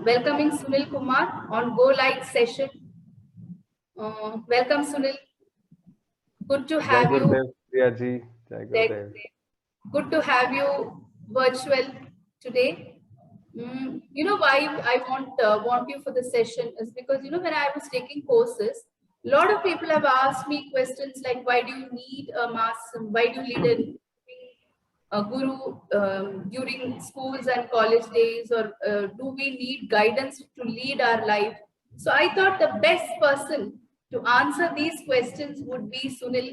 welcoming Sunil Kumar on Go Light session. Welcome, Sunil. Good to Jai have you. Gurudev, Priya ji. Jai Gurudev. Good to have you virtual today. You know why I want you for the session is because when I was taking courses, a lot of people have asked me questions like, why do you need a mass? Why do you need a guru during schools and college days, or do we need guidance to lead our life? So I thought the best person to answer these questions would be Sunil,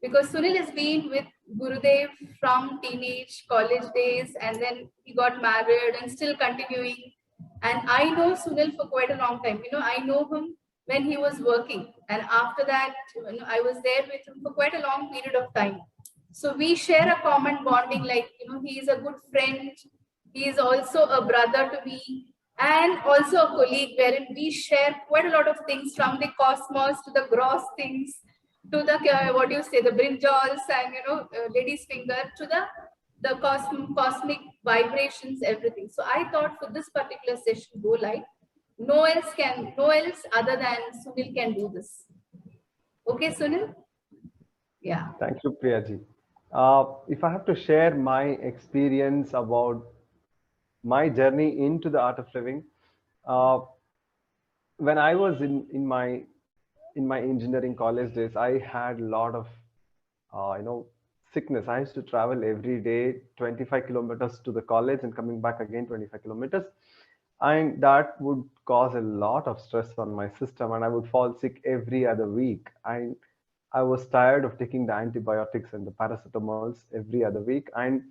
because Sunil has been with Gurudev from teenage, college days, and then he got married and still continuing. And I know Sunil for quite a long time. I know him when he was working, and after that, I was there with him for quite a long period of time. So we share a common bonding, like, he is a good friend. He is also a brother to me and also a colleague, wherein we share quite a lot of things from the cosmos to the gross things to the, what do you say, the brinjals and, lady's finger to the cosmic vibrations, everything. So I thought for this particular session, go light. No else other than Sunil can do this. Okay, Sunil? Yeah. Thank you, Priya ji. If I have to share my experience about my journey into the art of living, uh, when I was in my engineering college days, I had a lot of sickness. I used to travel every day 25 kilometers to the college and coming back again 25 kilometers, and that would cause a lot of stress on my system, and I would fall sick every other week. And I was tired of taking the antibiotics and the paracetamols every other week, and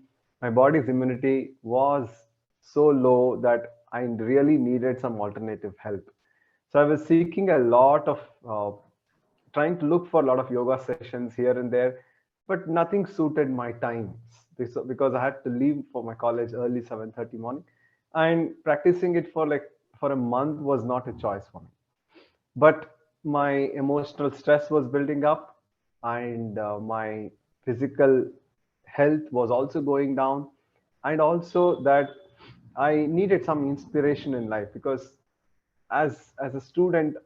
my body's immunity was so low that I really needed some alternative help. So I was seeking a lot of trying to look for a lot of yoga sessions here and there, but nothing suited my times because I had to leave for my college early 7:30 morning, and practicing it for a month was not a choice for me. But my emotional stress was building up, and my physical health was also going down, and also that I needed some inspiration in life because as a student,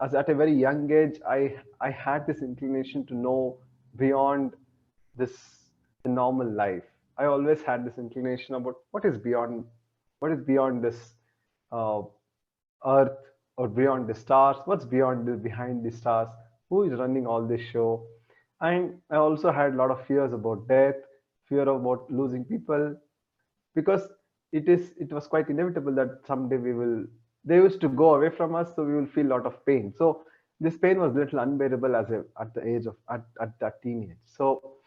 as at a very young age, I had this inclination to know beyond this the normal life. I always had this inclination about what is beyond this uh, earth, or beyond the stars, what's beyond the behind the stars, who is running all this show. And I also had a lot of fears about death, fear about losing people, because it was quite inevitable that someday they used to go away from us, so we will feel a lot of pain. So this pain was little unbearable at the age of at that teenage. So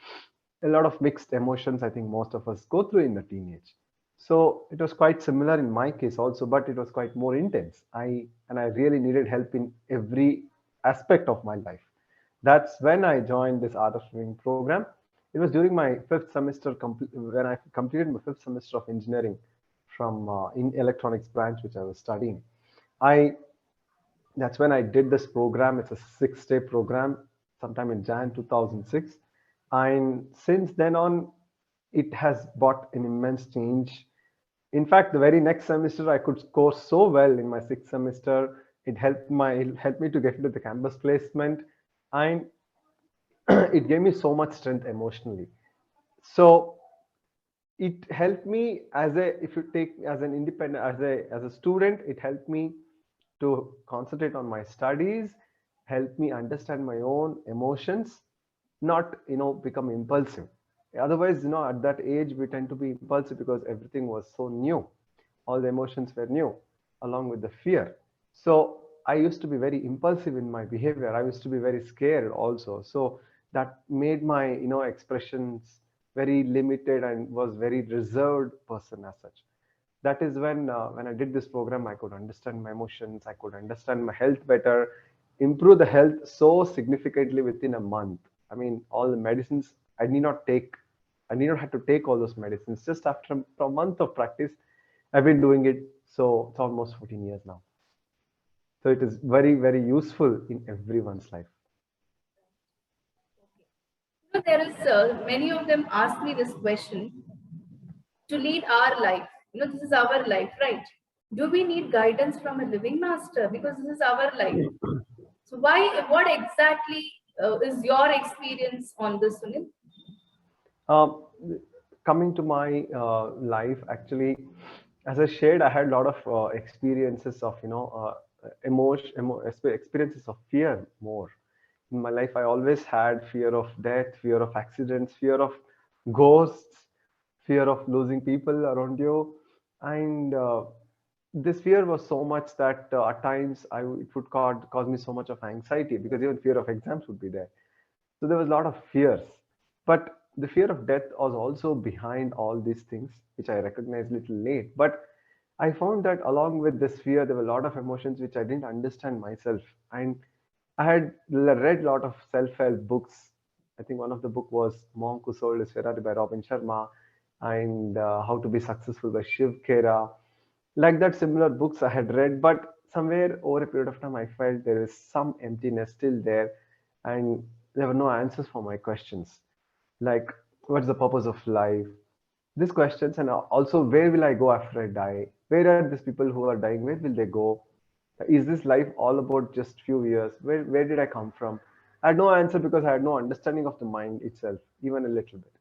a lot of mixed emotions, I think most of us go through in the teenage. So it was quite similar in my case also, but it was quite more intense. I really needed help in every aspect of my life. That's when I joined this art of living program. It was during my fifth semester, when I completed my fifth semester of engineering from in electronics branch, which I was studying. I That's when I did this program. It's a 6-day program, sometime in Jan 2006, and since then on, it has brought an immense change. In fact, the very next semester, I could score so well in my sixth semester. It helped me to get into the campus placement, and it gave me so much strength emotionally. So it helped me as a if you take as an independent as a student, it helped me to concentrate on my studies, help me understand my own emotions, not become impulsive. Otherwise, at that age we tend to be impulsive because everything was so new, all the emotions were new, along with the fear. So I used to be very impulsive in my behavior. I used to be very scared also. So that made my expressions very limited and was very reserved person as such. That is when I did this program, I could understand my emotions, I could understand my health better, improve the health so significantly within a month. I mean, all the medicines I need not have to take all those medicines. Just after a month of practice, I've been doing it. So it's almost 14 years now. So it is very, very useful in everyone's life. There is many of them ask me this question to lead our life. This is our life, right? Do we need guidance from a living master? Because this is our life. So what exactly is your experience on this, Sunil? Um, Coming to my life, actually, as I shared, I had a lot of experiences of, experiences of fear more. In my life, I always had fear of death, fear of accidents, fear of ghosts, fear of losing people around you. And this fear was so much that at times it would cause me so much of anxiety, because even fear of exams would be there. So there was a lot of fears. But the fear of death was also behind all these things, which I recognized little late. But I found that along with this fear, there were a lot of emotions which I didn't understand myself. And I had read a lot of self-help books. I think one of the book was Monk Who Sold His Ferrari by Robin Sharma, and How to Be Successful by Shiv Khera. Like that, similar books I had read, but somewhere over a period of time, I felt there is some emptiness still there, and there were no answers for my questions. Like, what's the purpose of life? These questions, and also, where will I go after I die? Where are these people who are dying? Where will they go? Is this life all about just few years? Where did I come from? I had no answer because I had no understanding of the mind itself, even a little bit.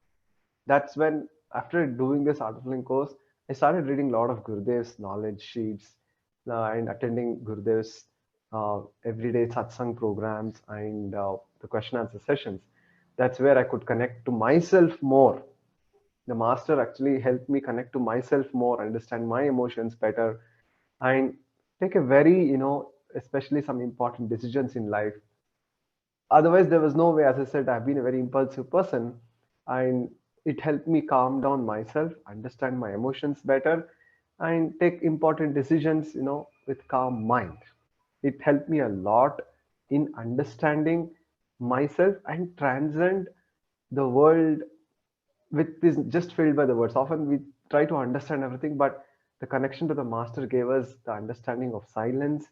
That's when, after doing this art of living course, I started reading a lot of Gurudev's knowledge sheets, and attending Gurudev's everyday satsang programs, and the question answer sessions. That's where I could connect to myself more. The master actually helped me connect to myself more, understand my emotions better, and take a very, especially some important decisions in life. Otherwise, there was no way. As I said, I've been a very impulsive person, and it helped me calm down myself, understand my emotions better, and take important decisions, with calm mind. It helped me a lot in understanding myself and transcend the world with this just filled by the words. Often we try to understand everything, but the connection to the master gave us the understanding of silence,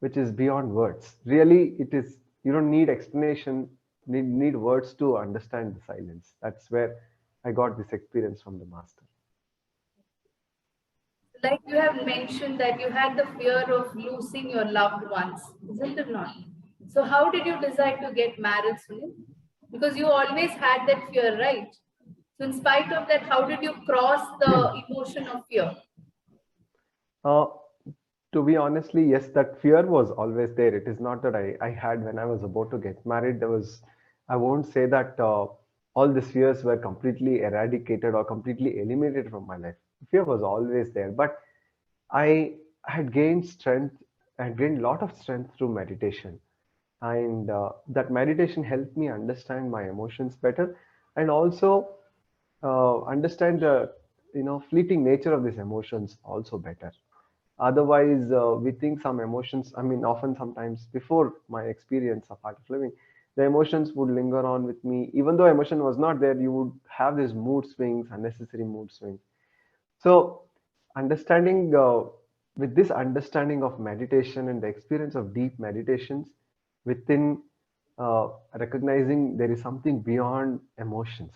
which is beyond words. Really, it is, you don't need explanation, need words to understand the silence. That's where I got this experience from the master. Like you have mentioned that you had the fear of losing your loved ones, isn't it not? So how did you decide to get married, Sunil? Because you always had that fear, right? So in spite of that, how did you cross the emotion of fear? Uh, to be honestly, yes, that fear was always there. It is not that I had when I was about to get married. There was, I won't say that all these fears were completely eradicated or completely eliminated from my life. Fear was always there, but I had gained strength. I had gained a lot of strength through meditation, and that meditation helped me understand my emotions better, and also understand the, fleeting nature of these emotions also better. Otherwise, we think some emotions, I mean, often sometimes before my experience of art of living, the emotions would linger on with me. Even though emotion was not there, you would have these mood swings, unnecessary mood swings. So, understanding, with this understanding of meditation and the experience of deep meditations within, recognizing there is something beyond emotions.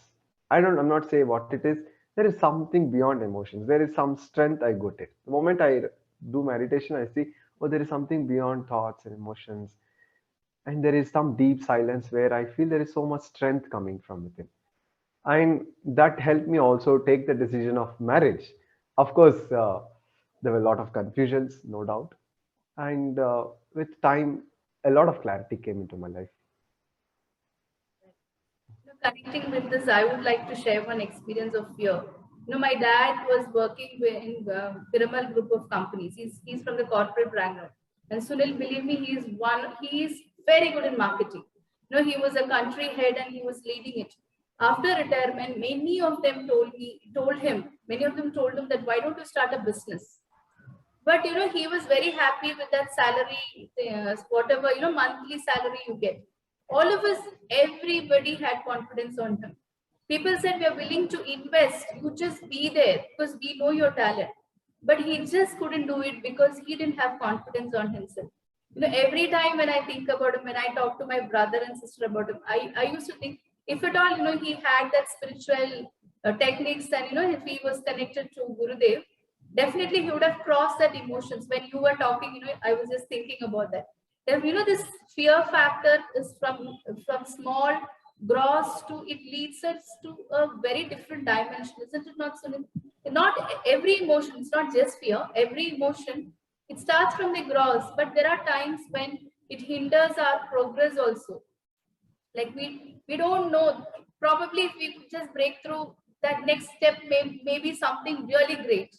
I'm not saying what it is. There is something beyond emotions. There is some strength I got it. The moment I do meditation, I see, oh, there is something beyond thoughts and emotions. And there is some deep silence where I feel there is so much strength coming from within, and that helped me also take the decision of marriage. Of course, there were a lot of confusions, no doubt, and with time, a lot of clarity came into my life. Connecting with this, I would like to share one experience of fear. My dad was working in Piramal group of companies. He's from the corporate background. And Sunil, believe me, he is very good in marketing. He was a country head and he was leading it. After retirement, many of them told him that why don't you start a business? But he was very happy with that salary, whatever monthly salary you get. All of us, everybody had confidence on him. People said we are willing to invest. You just be there because we know your talent. But he just couldn't do it because he didn't have confidence on himself. Every time when I think about him, when I talk to my brother and sister about him, I used to think if at all he had that spiritual techniques, and if he was connected to Gurudev, definitely he would have crossed that emotions. When you were talking, I was just thinking about that. Then, this fear factor is from small, gross to it leads us to a very different dimension, isn't it not, Sunil? Not every emotion, it's not just fear. Every emotion, it starts from the gross, but there are times when it hinders our progress also. Like we don't know, probably if we just break through that next step may be something really great.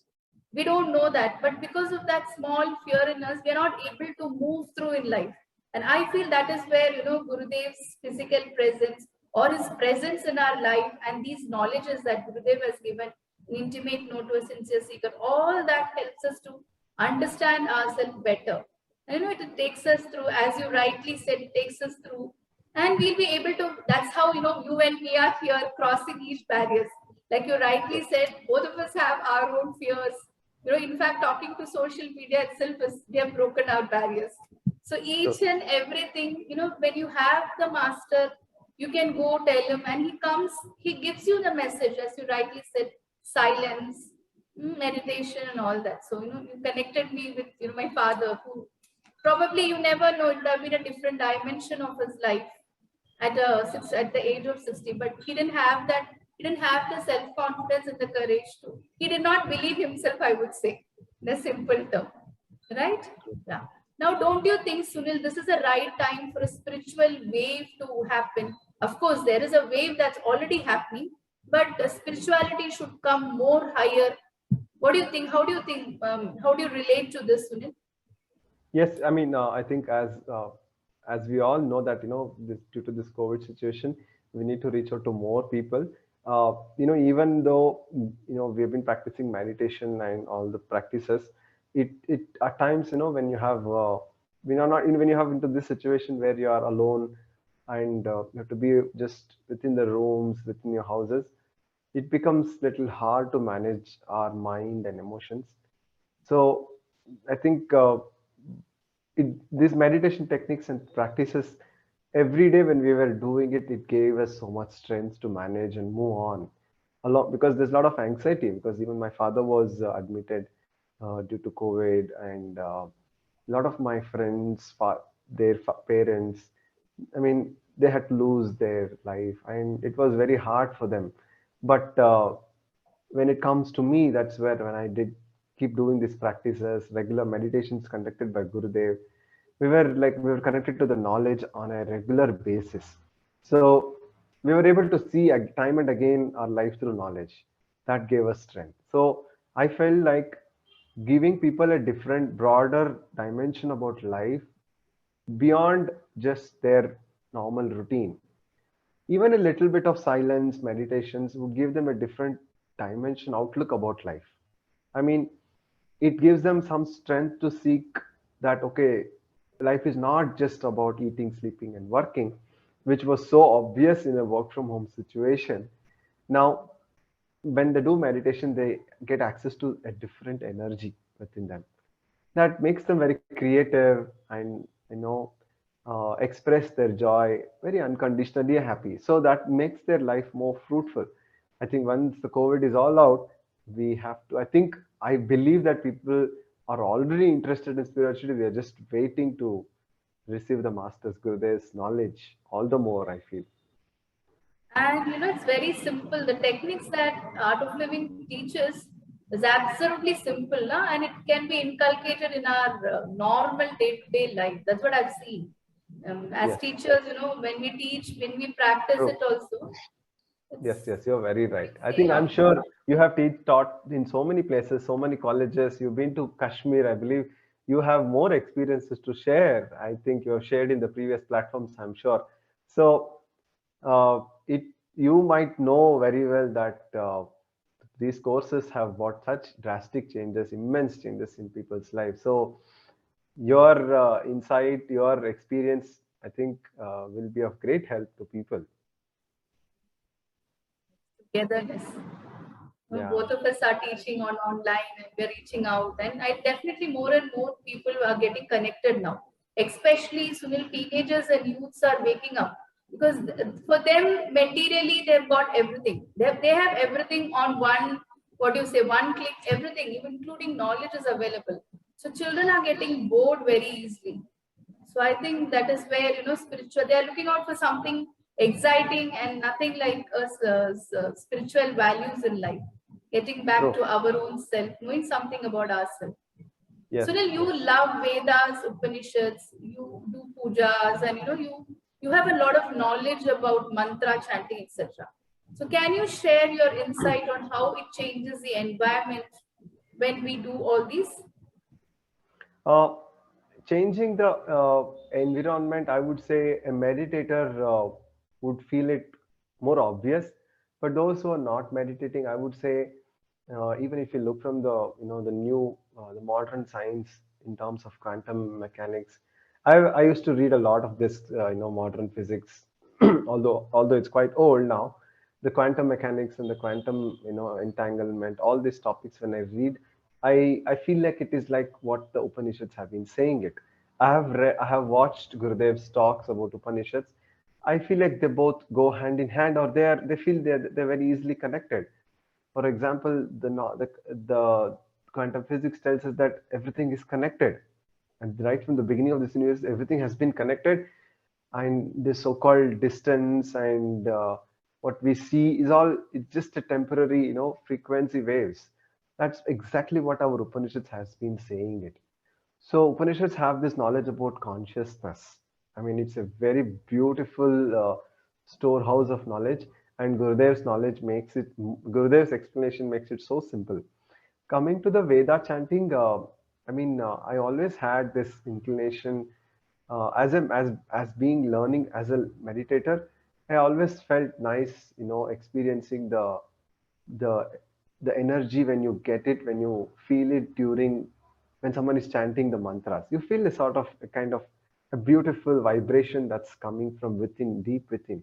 We don't know that, but because of that small fear in us, we are not able to move through in life. And I feel that is where, Gurudev's physical presence or his presence in our life and these knowledges that Gurudev has given, an intimate note to a sincere seeker, all that helps us to understand ourselves better. And it takes us through, as you rightly said, it takes us through, and we'll be able to. That's how, you and me are here crossing each barriers. Like you rightly said, both of us have our own fears. In fact, talking to social media itself is, we have broken our barriers. So True. each and everything, when you have the master, you can go tell him, and he comes, he gives you the message, as you rightly said, silence, meditation, and all that. So, you connected me with, my father, who probably you never know, it would have been a different dimension of his life at the age of 60. But he didn't have that. He didn't have the self-confidence and the courage to. He did not believe himself, I would say, in a simple term. Right? Yeah. Now, don't you think, Sunil, this is the right time for a spiritual wave to happen? Of course, there is a wave that's already happening, but the spirituality should come more higher. What do you think? How do you think? How do you relate to this, Sunil? Yes, I mean, I think as we all know that this, due to this COVID situation, we need to reach out to more people. Even though we've been practicing meditation and all the practices, it at times when you have when you're not when you have into this situation where you are alone and you have to be just within the rooms within your houses, it becomes little hard to manage our mind and emotions. So I think these meditation techniques and practices every day when we were doing it, it gave us so much strength to manage and move on a lot, because there's a lot of anxiety, because even my father was admitted due to COVID, and a lot of my friends, their parents, I mean, they had to lose their life, and it was very hard for them. But when it comes to me, that's where when I did keep doing these practices, regular meditations conducted by Gurudev, we were connected to the knowledge on a regular basis. So we were able to see time and again our life through knowledge. That gave us strength. So I felt like giving people a different, broader dimension about life beyond just their normal routine. Even a little bit of silence, meditations would give them a different dimension, outlook about life. I mean, it gives them some strength to seek that, okay, life is not just about eating, sleeping, and working, which was so obvious in a work from home situation. Now, when they do meditation, they get access to a different energy within them that makes them very creative and express their joy very unconditionally happy, so that makes their life more fruitful. I think once the COVID is all out, we have to, I believe that people are already interested in spirituality. We are just waiting to receive the master's Gurudev's knowledge all the more, I feel. And it's very simple. The techniques that Art of Living teaches is absolutely simple, na? And it can be inculcated in our normal day-to-day life. That's what I've seen. As Yes, teachers, when we teach, when we practice true. it also, Yes, it's yes, you're very right. it's I a think I'm lot. sure you have taught in so many places, so many colleges. You've been to Kashmir, I believe. You have more experiences to share. I think you have shared in the previous platforms, I'm sure. So, it you might know very well that these courses have brought such drastic changes, immense changes in people's lives. So, your insight, your experience, I think, will be of great help to people. Togetherness. Yeah. Both of us are teaching on online, and we're reaching out, and I definitely more and more people are getting connected now. Especially Sunil, teenagers and youths are waking up, because for them materially they've got everything. They have everything on one. what do you say, one click, everything, even including knowledge is available. So children are getting bored very easily. So I think that is where, spiritual, they are looking out for something exciting and nothing like us, spiritual values in life. Getting back True. to our own self, knowing something about ourselves. Yes, Sunil, you yes. love Vedas, Upanishads, you do pujas, and you have a lot of knowledge about mantra chanting, etc. So can you share your insight on how it changes the environment when we do all these? Uh, Changing the environment, I would say a meditator would feel it more obvious. But those who are not meditating, I would say, even if you look from the new, the modern science in terms of quantum mechanics, I used to read a lot of this, modern physics, although it's quite old now. The quantum mechanics and the quantum, entanglement, all these topics. When I read, I feel like it is like what the Upanishads have been saying it. I have watched Gurudev's talks about Upanishads. I feel like they both go hand in hand, or they feel they're very easily connected. For example, the quantum physics tells us that everything is connected, and right from the beginning of this universe, everything has been connected, and the so-called distance and what we see is all, it's just a temporary, frequency waves. That's exactly what our Upanishads has been saying it. So Upanishads have this knowledge about consciousness. I mean, it's a very beautiful storehouse of knowledge, and Gurudev's explanation makes it so simple. Coming to the Veda chanting, I always had this inclination, as being learning as a meditator. I always felt nice, experiencing the the energy when you get it, when you feel it during when someone is chanting the mantras. You feel a sort of a kind of a beautiful vibration that's coming from within, deep within.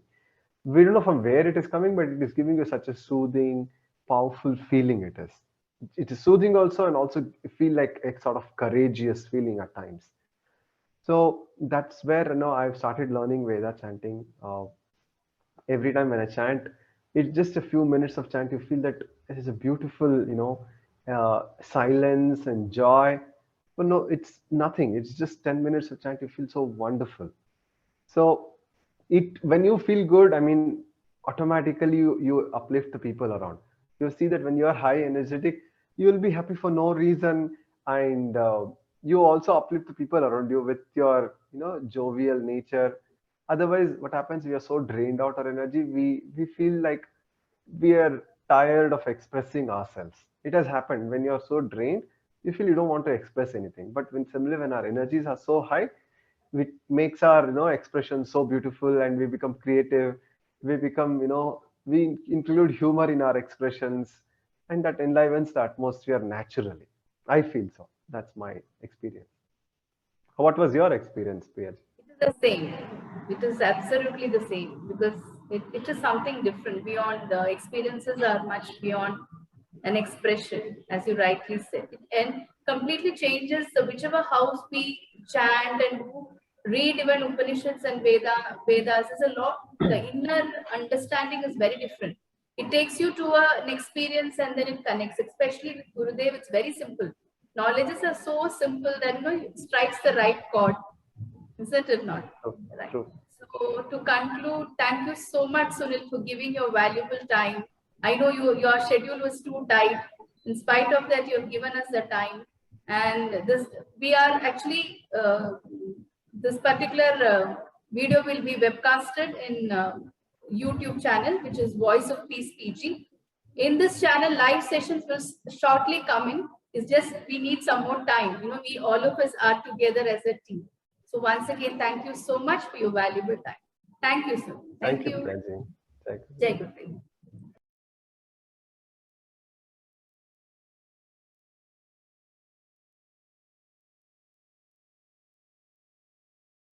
We don't know from where it is coming, but it is giving you such a soothing, powerful feeling. It is soothing also, and also feel like a sort of courageous feeling at times. So that's where, I've started learning Veda chanting. Every time when I chant, it's just a few minutes of chant. You feel that it is a beautiful, silence and joy. But no, it's nothing. It's just 10 minutes of chant. You feel so wonderful. So it when you feel good, I mean, automatically you uplift the people around. You see that when you are high energetic, you will be happy for no reason, and you also uplift the people around you with your jovial nature. Otherwise, what happens? We are so drained out our energy. We feel like we are tired of expressing ourselves. It has happened when you are so drained, you feel you don't want to express anything. But when our energies are so high, it makes our expression so beautiful, and we become creative. We become, we include humor in our expressions, and that enlivens the atmosphere naturally. I feel so. That's my experience. What was your experience, Priya? It is the same. It is absolutely the same because it is something different. Beyond the experiences are much beyond an expression, as you rightly said, and completely changes the whichever house we chant and read even Upanishads and Vedas is a lot. The inner understanding is very different. It takes you to an experience and then it connects. Especially with Gurudev, it's very simple. Knowledges are so simple that it strikes the right chord, isn't it not? True, Right. true. So to conclude, thank you so much, Sunil, for giving your valuable time. I know your schedule was too tight. In spite of that, you have given us the time. And this we are actually this particular video will be webcasted in YouTube channel, which is Voice of Peace PG. In this channel, live sessions will shortly come in. It's just we need some more time. We all of us are together as a team. So once again, thank you so much for your valuable time. Thank you, sir. Thank Thank you, you. Priya. Thank you. Jai Gurudev.